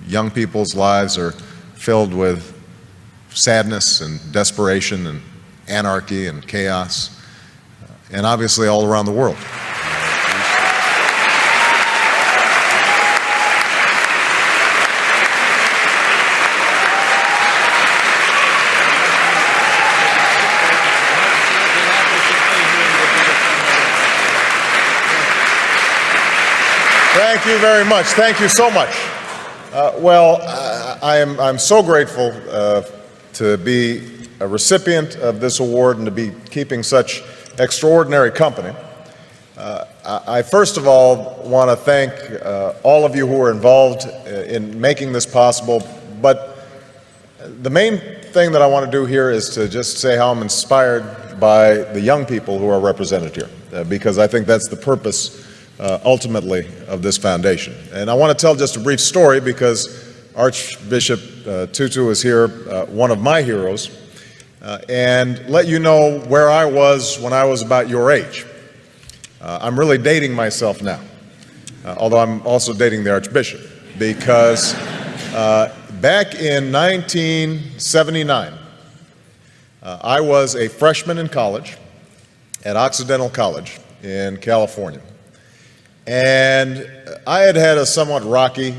young people's lives are filled with sadness and desperation and anarchy and chaos, and obviously all around the world. Thank you very much. Thank you so much. I'm so grateful to be a recipient of this award and to be keeping such extraordinary company. I first of all want to thank all of you who are involved in making this possible, but the main thing that I want to do here is to just say how I'm inspired by the young people who are represented here, because I think that's the purpose ultimately of this foundation. And I want to tell just a brief story because Archbishop Tutu is here, one of my heroes, and let you know where I was when I was about your age. I'm really dating myself now, although I'm also dating the Archbishop, because back in 1979, I was a freshman in college at Occidental College in California. And I had had a somewhat rocky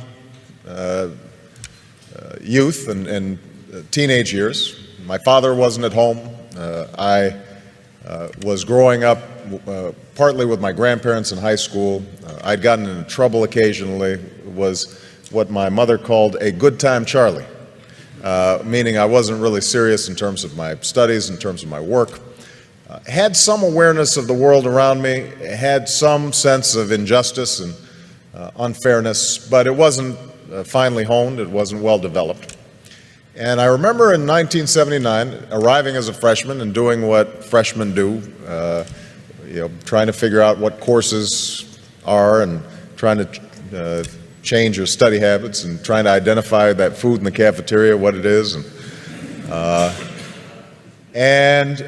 youth and teenage years. My father wasn't at home. I was growing up partly with my grandparents in high school. I'd gotten into trouble occasionally, was what my mother called a good time Charlie, meaning I wasn't really serious in terms of my studies, in terms of my work. Had some awareness of the world around me, had some sense of injustice and unfairness, but it wasn't finely honed, it wasn't well developed. And I remember in 1979 arriving as a freshman and doing what freshmen do, trying to figure out what courses are and trying to change your study habits and trying to identify that food in the cafeteria, what it is. And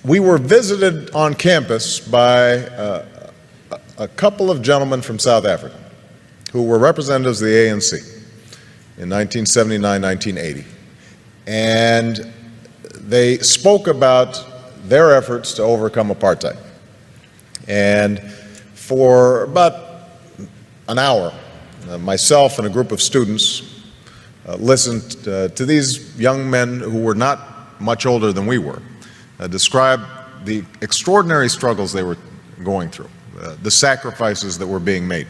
we were visited on campus by a couple of gentlemen from South Africa who were representatives of the ANC in 1979, 1980. And they spoke about their efforts to overcome apartheid. And for about an hour, myself and a group of students listened to these young men who were not much older than we were, describe the extraordinary struggles they were going through, the sacrifices that were being made,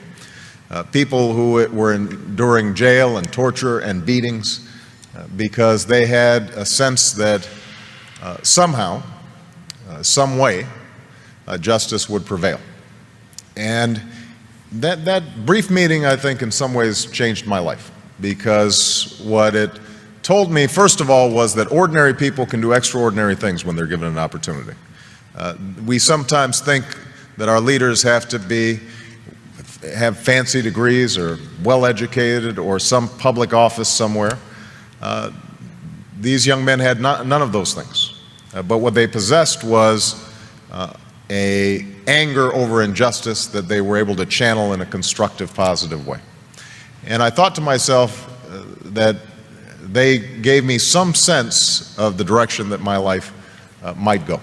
people who were enduring jail and torture and beatings because they had a sense that somehow, some way, justice would prevail. And that brief meeting, I think, in some ways changed my life, because what it told me, first of all, was that ordinary people can do extraordinary things when they're given an opportunity. We sometimes think that our leaders have to have fancy degrees or well-educated or some public office somewhere. These young men had none of those things. But what they possessed was an anger over injustice that they were able to channel in a constructive, positive way. And I thought to myself that they gave me some sense of the direction that my life might go.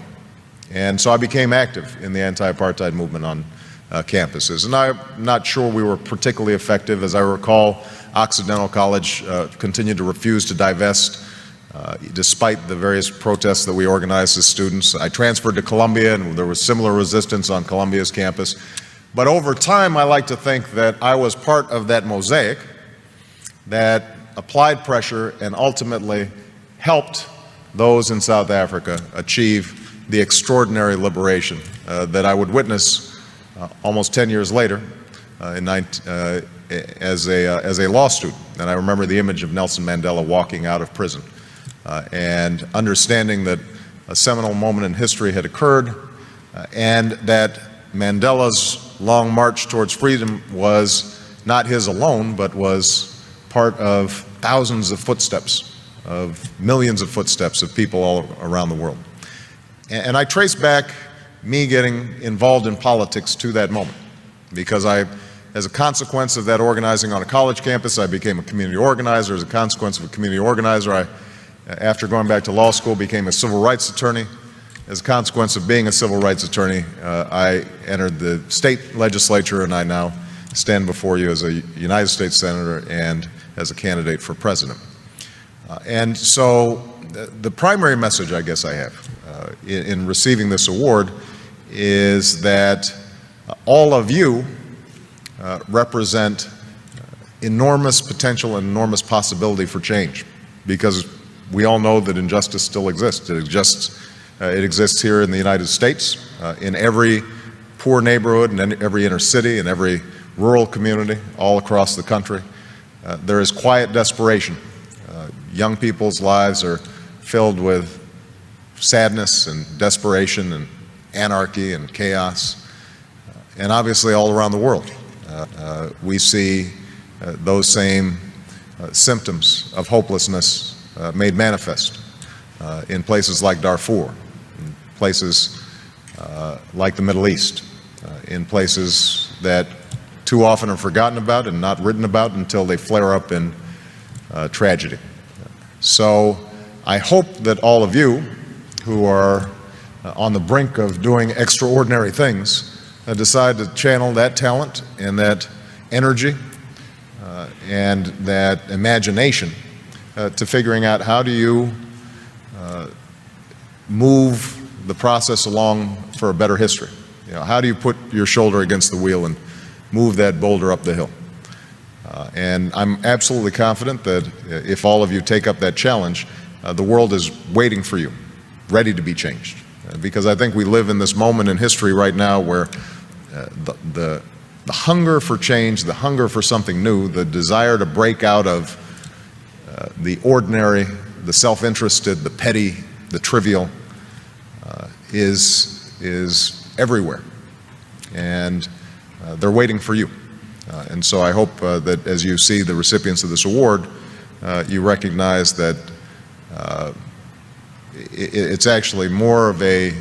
And so I became active in the anti-apartheid movement on campuses. And I'm not sure we were particularly effective. As I recall, Occidental College continued to refuse to divest despite the various protests that we organized as students. I transferred to Columbia, and there was similar resistance on Columbia's campus. But over time, I like to think that I was part of that mosaic that applied pressure and ultimately helped those in South Africa achieve the extraordinary liberation that I would witness almost 10 years later as a law student. And I remember the image of Nelson Mandela walking out of prison and understanding that a seminal moment in history had occurred and that Mandela's long march towards freedom was not his alone, but was part of thousands of footsteps, of millions of footsteps of people all around the world. And I trace back me getting involved in politics to that moment, because I As a consequence of that organizing on a college campus, I became a community organizer. As a consequence of a community organizer, I, after going back to law school, became a civil rights attorney. As a consequence of being a civil rights attorney, I entered the state legislature, and I now stand before you as a United States Senator and as a candidate for president. And so the primary message I guess I have in receiving this award is that all of you represent enormous potential and enormous possibility for change, because we all know that injustice still exists. It exists here in the United States, in every poor neighborhood, and every inner city, and every rural community, all across the country. There is quiet desperation. Young people's lives are filled with sadness and desperation and anarchy and chaos, and obviously all around the world. We see those same symptoms of hopelessness made manifest in places like Darfur, in places like the Middle East, in places that too often are forgotten about and not written about until they flare up in tragedy. So I hope that all of you who are on the brink of doing extraordinary things decide to channel that talent and that energy and that imagination to figuring out how do you move the process along for a better history. You know, how do you put your shoulder against the wheel and move that boulder up the hill? And I'm absolutely confident that if all of you take up that challenge, the world is waiting for you, ready to be changed. Because I think we live in this moment in history right now where the hunger for change, the hunger for something new, the desire to break out of the ordinary, the self-interested, the petty, the trivial, is everywhere. And they're waiting for you. And so I hope that as you see the recipients of this award, you recognize that it's actually more of a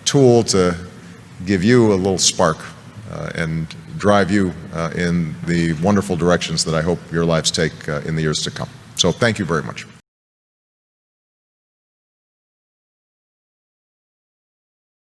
tool to give you a little spark and drive you in the wonderful directions that I hope your lives take in the years to come. So thank you very much.